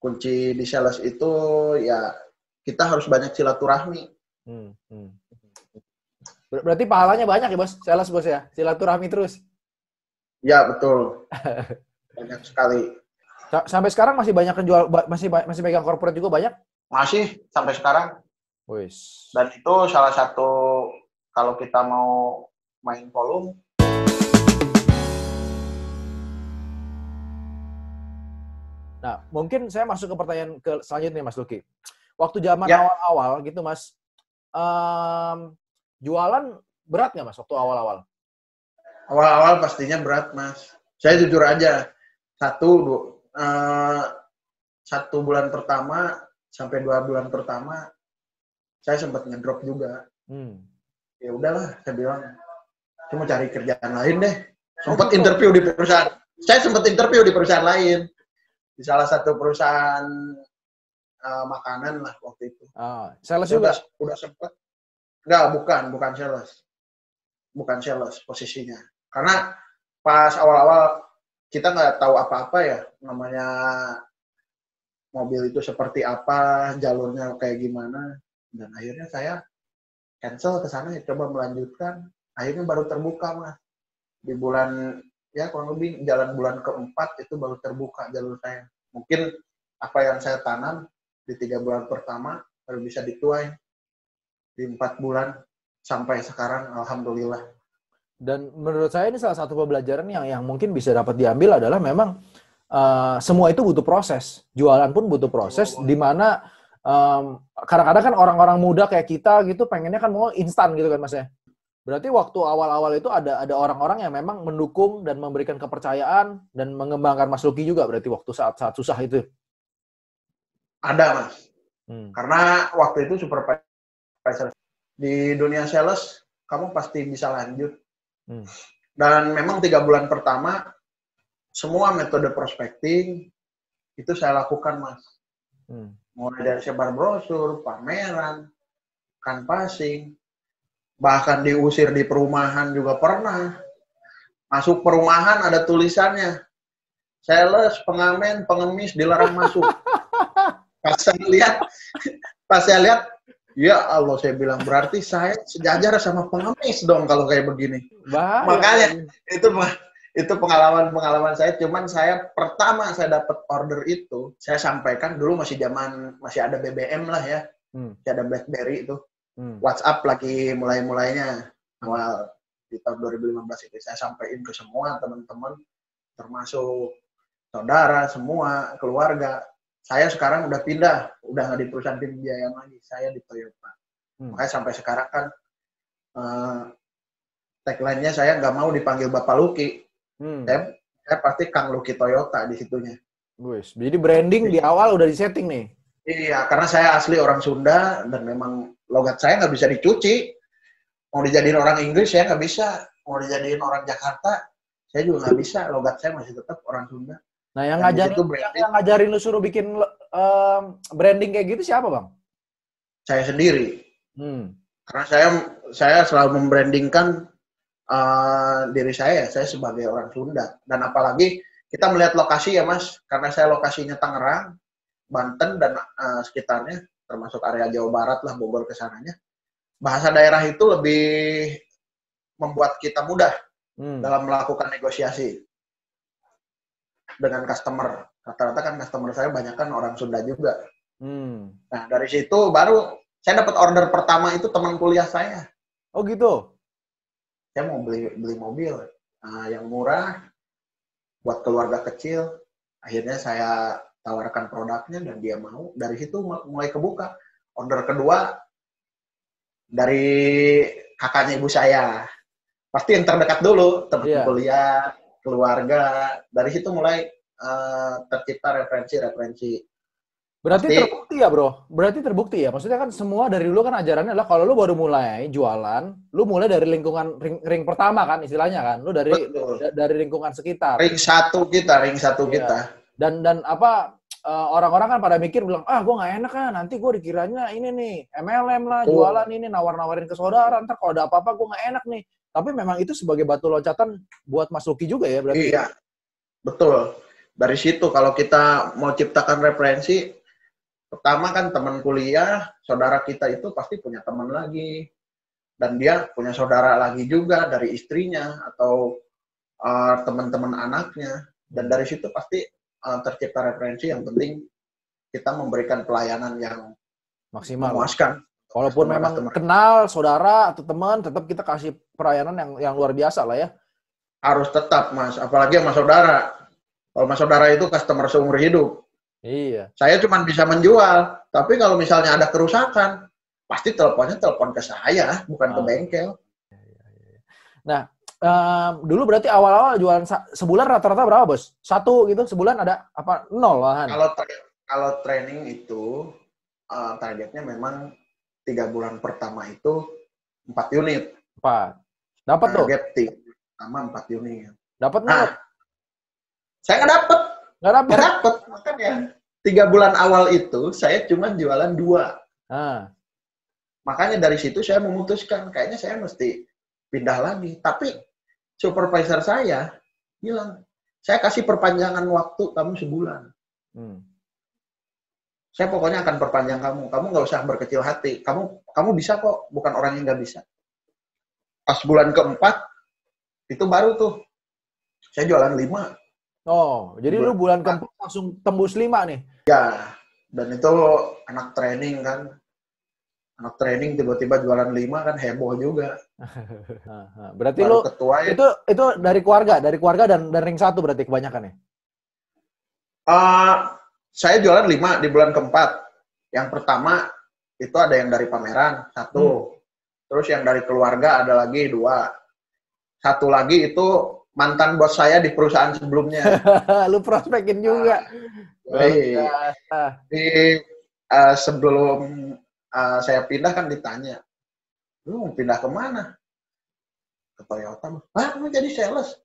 kunci di sales itu ya kita harus banyak silaturahmi. Berarti pahalanya banyak ya bos, sales bos ya, silaturahmi terus. Ya betul, banyak sekali. Sampai sekarang masih banyak penjual, masih pegang corporate juga banyak? Masih sampai sekarang. Wis. Dan itu salah satu kalau kita mau main volume. Nah, mungkin saya masuk ke pertanyaan selanjutnya Mas Luki. Waktu zaman awal-awal gitu Mas, jualan berat nggak Mas waktu awal-awal? Awal-awal pastinya berat Mas. Saya jujur aja, satu bulan pertama sampai 2 bulan pertama saya sempat ngedrop juga. Ya udahlah, saya bilang, saya mau cari kerjaan lain deh. Sempat interview di perusahaan. Saya sempat interview di perusahaan lain. Di salah satu perusahaan makanan lah waktu itu. Sales juga? Udah sempat. Enggak, bukan sales. Bukan sales posisinya. Karena pas awal-awal kita nggak tahu apa-apa ya, namanya mobil itu seperti apa, jalurnya kayak gimana. Dan akhirnya saya cancel ke sana, coba melanjutkan. Akhirnya baru terbuka Mas. Di bulan, ya kurang lebih jalan bulan keempat itu baru terbuka jalur saya. Mungkin apa yang saya tanam di 3 bulan pertama baru bisa dituai di 4 bulan sampai sekarang, alhamdulillah. Dan menurut saya ini salah satu pembelajaran yang mungkin bisa dapat diambil adalah memang semua itu butuh proses. Jualan pun butuh proses, di mana kadang-kadang kan orang-orang muda kayak kita gitu pengennya kan mau instan gitu kan Mas ya. Berarti waktu awal-awal itu ada orang-orang yang memang mendukung dan memberikan kepercayaan dan mengembangkan Mas Luki juga berarti waktu saat-saat susah itu. Ada Mas. Karena waktu itu supervisor di dunia sales kamu pasti bisa lanjut. Dan memang 3 bulan pertama semua metode prospecting itu saya lakukan Mas. Mulai dari sebar brosur, pameran, canvassing, bahkan diusir di perumahan juga pernah. Masuk perumahan ada tulisannya, sales, pengamen, pengemis dilarang masuk. Pas saya lihat, ya Allah, saya bilang berarti saya sejajar sama pengemis dong kalau kayak begini. Bahaya. Makanya itu pengalaman saya. Cuman saya pertama saya dapat order itu, saya sampaikan dulu masih ada BBM lah ya, masih ada BlackBerry itu. WhatsApp lagi mulai-mulainya awal di tahun 2015 itu saya sampaikan ke semua teman-teman termasuk saudara semua keluarga, saya sekarang udah udah nggak di perusahaan pembiayaan lagi, saya di Toyota. Makanya sampai sekarang kan tagline-nya saya nggak mau dipanggil Bapak Luki, saya pasti Kang Luki Toyota di situnya. Jadi branding di awal udah disetting nih. Iya, karena saya asli orang Sunda dan memang logat saya nggak bisa dicuci. Mau dijadiin orang Inggris saya nggak bisa. Mau dijadiin orang Jakarta saya juga nggak bisa. Logat saya masih tetap orang Sunda. Nah, yang ngajarin lu suruh bikin branding kayak gitu siapa Bang? Saya sendiri. Karena saya selalu membrandingkan diri saya sebagai orang Sunda. Dan apalagi kita melihat lokasi ya Mas, karena saya lokasinya Tangerang, Banten dan sekitarnya, termasuk area Jawa Barat lah, Bogor kesananya. Bahasa daerah itu lebih membuat kita mudah dalam melakukan negosiasi dengan customer. Rata-rata kan customer saya banyak kan orang Sunda juga. Nah dari situ baru saya dapat order pertama itu teman kuliah saya. Oh gitu? Saya mau beli mobil yang murah buat keluarga kecil. Akhirnya saya tawarkan produknya dan dia mau. Dari situ mulai kebuka. Order kedua dari kakaknya ibu saya. Pasti yang terdekat dulu, teman kuliah, keluarga. Dari situ mulai tercipta referensi. Berarti terbukti ya bro? Berarti terbukti ya? Maksudnya kan semua dari dulu kan ajarannya adalah kalau lu baru mulai jualan, lu mulai dari lingkungan ring pertama kan istilahnya kan? Lu dari lingkungan sekitar. Ring satu kita. Dan apa orang-orang kan pada mikir bilang, gue nggak enak kan, nanti gue dikiranya ini nih MLM lah, jualan ini nawar-nawarin ke saudara, ntar kalau ada apa-apa gue nggak enak nih. Tapi memang itu sebagai batu loncatan buat Mas Luki juga ya berarti? Iya, betul. Dari situ kalau kita mau ciptakan referensi, pertama kan teman kuliah, saudara kita itu pasti punya teman lagi. Dan dia punya saudara lagi juga dari istrinya atau teman-teman anaknya. Dan dari situ pasti tercipta referensi. Yang penting kita memberikan pelayanan yang maksimal, memuaskan. Walaupun memang kenal saudara atau teman, tetap kita kasih pelayanan yang luar biasa lah ya. Harus tetap, Mas. Apalagi sama saudara. Kalau sama saudara itu customer seumur hidup. Iya. Saya cuma bisa menjual. Tapi kalau misalnya ada kerusakan, pasti teleponnya telepon ke saya, bukan ke bengkel. Nah, dulu berarti awal-awal jualan sebulan rata-rata berapa, Bos? 1 gitu, sebulan ada apa? 0 malahan? Kalau training itu, targetnya memang 3 bulan pertama itu 4 unit. 4. Dapat tuh? Target pertama 4 unit. Dapat nggak? Saya nggak dapat. Nggak dapat. Makanya 3 bulan awal itu saya cuma jualan 2. Makanya dari situ saya memutuskan kayaknya saya mesti pindah lagi. Tapi supervisor saya bilang, saya kasih perpanjangan waktu kamu sebulan. Saya pokoknya akan perpanjang kamu. Kamu nggak usah berkecil hati. Kamu bisa kok. Bukan orang yang nggak bisa. Pas bulan keempat itu baru tuh saya jualan 5. Oh, jadi lu bulan keempat langsung tembus 5 nih? Ya, dan itu anak training kan. Anak training tiba-tiba jualan 5 kan heboh juga. Berarti baru lu ketua ya. Itu dari keluarga dan ring 1 berarti kebanyakan ya? Saya jualan 5 di bulan keempat. Yang pertama itu ada yang dari pameran 1. Terus yang dari keluarga ada lagi 2. 1 lagi itu mantan bos saya di perusahaan sebelumnya. Lu prospekin juga. Sebelum saya pindah kan ditanya, lu mau pindah kemana? Ke Toyota. Mau jadi sales?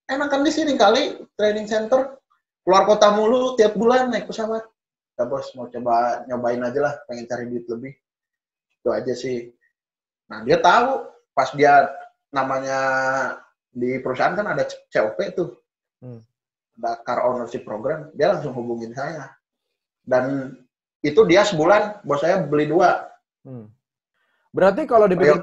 Enakan di sini kali, training center. Keluar kota mulu tiap bulan naik pesawat. Ya bos, mau coba nyobain aja lah, pengen cari duit lebih. Itu aja sih. Nah dia tahu, pas dia namanya di perusahaan kan ada COP tuh. Ada Car Ownership Program, dia langsung hubungin saya. Dan itu dia sebulan, bos saya beli 2. Berarti kalau dipikir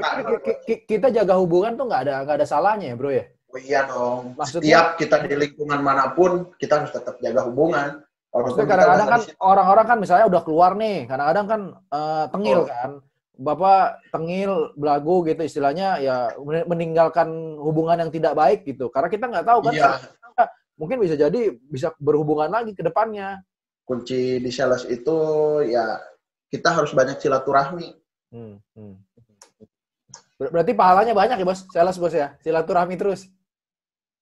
kita jaga hubungan tuh nggak ada salahnya ya bro ya? Oh iya dong. Maksudnya, setiap kita di lingkungan manapun, kita harus tetap jaga hubungan. Maksudnya kadang-kadang kan orang-orang kan misalnya udah keluar nih, kadang-kadang kan tengil kan. Bapak tengil, belagu gitu istilahnya ya meninggalkan hubungan yang tidak baik gitu. Karena kita nggak tahu kan. Iya. Mungkin bisa jadi bisa berhubungan lagi ke depannya. Kunci di sales itu ya kita harus banyak silaturahmi. Berarti pahalanya banyak ya bos, sales bos ya? Silaturahmi terus.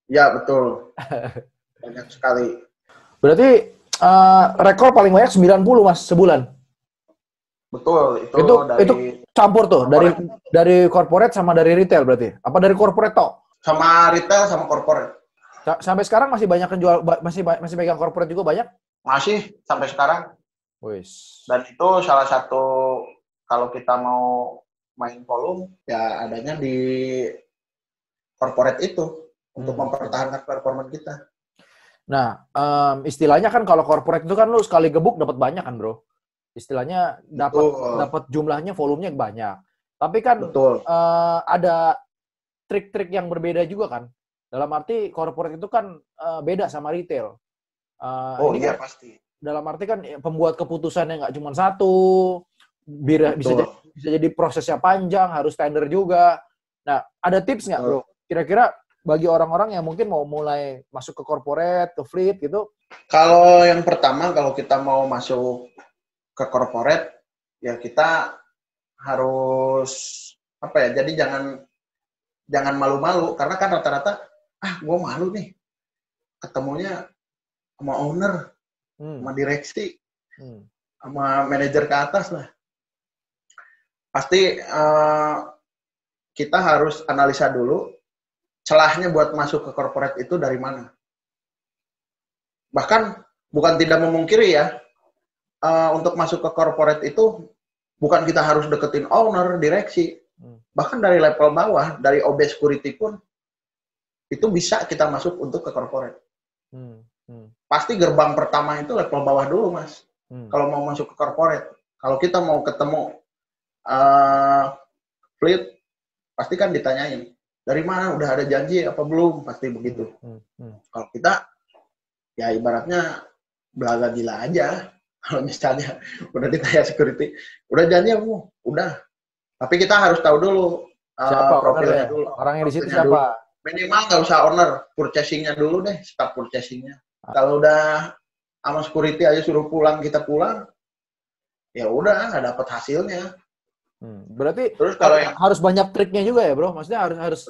Ya betul. Banyak sekali. Berarti rekor paling banyak 90 mas sebulan? Betul. Itu campur tuh dari corporate sama dari retail berarti? Apa dari corporate toh? Sama retail sama corporate. Sampai sekarang masih banyak penjual, masih pegang corporate juga banyak? Masih sampai sekarang. Wis. Dan itu salah satu kalau kita mau main volume ya adanya di corporate itu untuk mempertahankan performa kita. Nah, istilahnya kan kalau corporate itu kan lu sekali gebuk dapat banyak kan, bro? Istilahnya dapat jumlahnya, volumenya banyak. Tapi kan ada trik-trik yang berbeda juga kan. Dalam arti corporate itu kan beda sama retail. Iya kan, pasti. Dalam arti kan pembuat keputusannya nggak cuma satu, bisa jadi prosesnya panjang, harus tender juga. Nah, ada tips nggak, bro? Kira-kira bagi orang-orang yang mungkin mau mulai masuk ke corporate, ke fleet gitu? Kalau yang pertama, kalau kita mau masuk ke corporate, ya kita harus jadi jangan malu-malu, karena kan rata-rata gue malu nih ketemunya sama owner, sama direksi, sama manajer ke atas lah. Pasti kita harus analisa dulu celahnya buat masuk ke corporate itu dari mana. Bahkan bukan tidak memungkiri ya, untuk masuk ke corporate itu bukan kita harus deketin owner, direksi. Bahkan dari level bawah, dari OB security pun itu bisa kita masuk untuk ke corporate. Pasti gerbang pertama itu level bawah dulu, Mas. Kalau mau masuk ke corporate. Kalau kita mau ketemu fleet, pasti kan ditanyain, dari mana, udah ada janji apa belum, pasti begitu. Kalau kita, ya ibaratnya belaga gila aja. Kalau misalnya udah ditanya security, udah janji apa? Udah. Tapi kita harus tahu dulu profilnya dulu. Orangnya di situ siapa? Dulu. Minimal nggak usah owner, purchasing-nya dulu deh, staf purchasing-nya. Kalau udah sama security aja suruh pulang, kita pulang, ya udah nggak dapat hasilnya. Berarti terus kalau harus banyak triknya juga ya, Bro? Maksudnya harus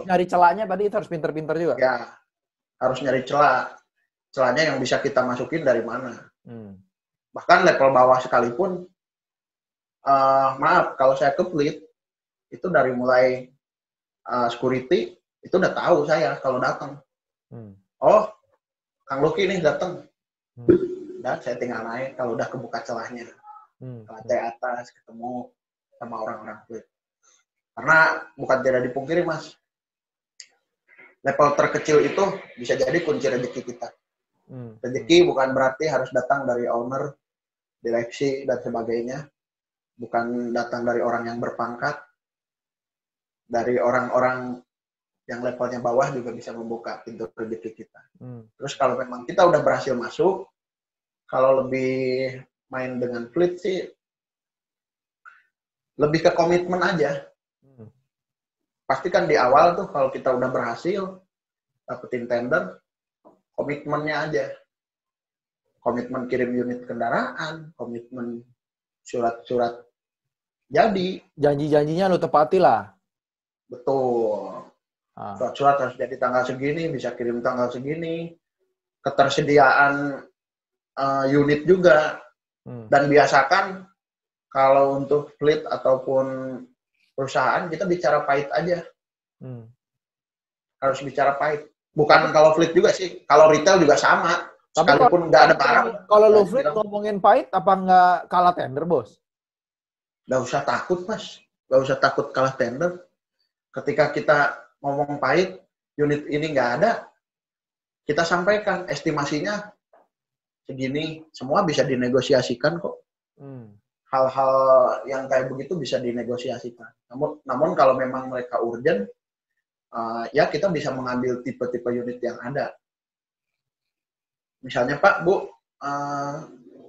nyari celahnya tadi, itu harus pinter-pinter juga. Ya, harus nyari celah. Celahnya yang bisa kita masukin dari mana. Bahkan level bawah sekalipun, maaf, kalau saya ke fleet, itu dari mulai security, itu udah tahu saya kalau datang. Oh, Kang Luki nih datang. Dan saya tinggal naik kalau udah kebuka celahnya. Ke lantai atas, ketemu sama orang-orang fleet. Karena bukan tidak dipungkiri, Mas. Level terkecil itu bisa jadi kunci rezeki kita. Rezeki bukan berarti harus datang dari owner, direksi, dan sebagainya. Bukan datang dari orang yang berpangkat. Dari orang-orang yang levelnya bawah juga bisa membuka pintu rezeki kita. Terus kalau memang kita udah berhasil masuk, kalau lebih main dengan fleet sih, lebih ke komitmen aja. Pasti kan di awal tuh kalau kita udah berhasil dapetin tender, komitmennya aja. Komitmen kirim unit kendaraan, komitmen surat-surat jadi. Janji-janjinya lu tepati lah. Betul. Surat-surat harus jadi tanggal segini, bisa kirim tanggal segini. Ketersediaan unit juga. Dan biasakan kalau untuk fleet ataupun perusahaan, kita bicara pahit aja. Harus bicara pahit. Bukan kalau fleet juga sih. Kalau retail juga sama. Sekalipun nggak ada barang. Kalau lo fleet ngomongin pahit, apa nggak kalah tender, Bos? Nggak usah takut, Mas. Nggak usah takut kalah tender. Ketika kita ngomong pahit, unit ini nggak ada, kita sampaikan estimasinya segini. Semua bisa dinegosiasikan kok. Hal-hal yang kayak begitu bisa dinegosiasikan. Namun kalau memang mereka urgent, ya kita bisa mengambil tipe-tipe unit yang ada. Misalnya, Pak, Bu,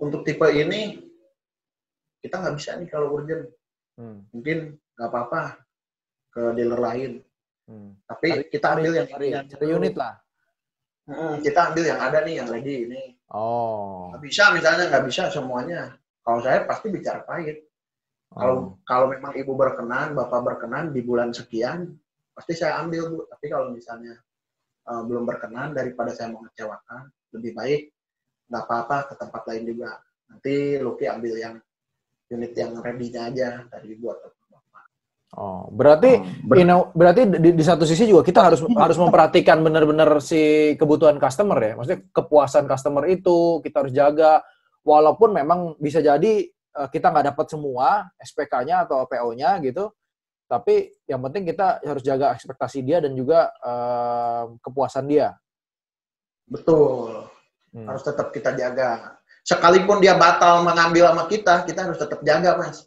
untuk tipe ini kita nggak bisa nih kalau urgent. Mungkin nggak apa-apa ke dealer lain. Tapi kita ambil yang cari unit lah. Kita ambil yang ada nih, yang ready ini. Nggak bisa, misalnya nggak bisa semuanya. Kalau saya pasti bicara pahit. Kalau memang ibu berkenan, bapak berkenan di bulan sekian, pasti saya ambil, Bu. Tapi kalau misalnya belum berkenan, daripada saya mengecewakan, lebih baik nggak apa-apa ke tempat lain juga. Nanti Luki ambil yang unit yang ready-nya aja dari ibu atau bapak. Berarti di satu sisi juga kita harus memperhatikan benar-benar si kebutuhan customer ya. Maksudnya kepuasan customer itu kita harus jaga. Walaupun memang bisa jadi kita nggak dapat semua SPK-nya atau PO-nya gitu, tapi yang penting kita harus jaga ekspektasi dia dan juga kepuasan dia. Betul. Harus tetap kita jaga. Sekalipun dia batal mengambil sama kita harus tetap jaga, Mas.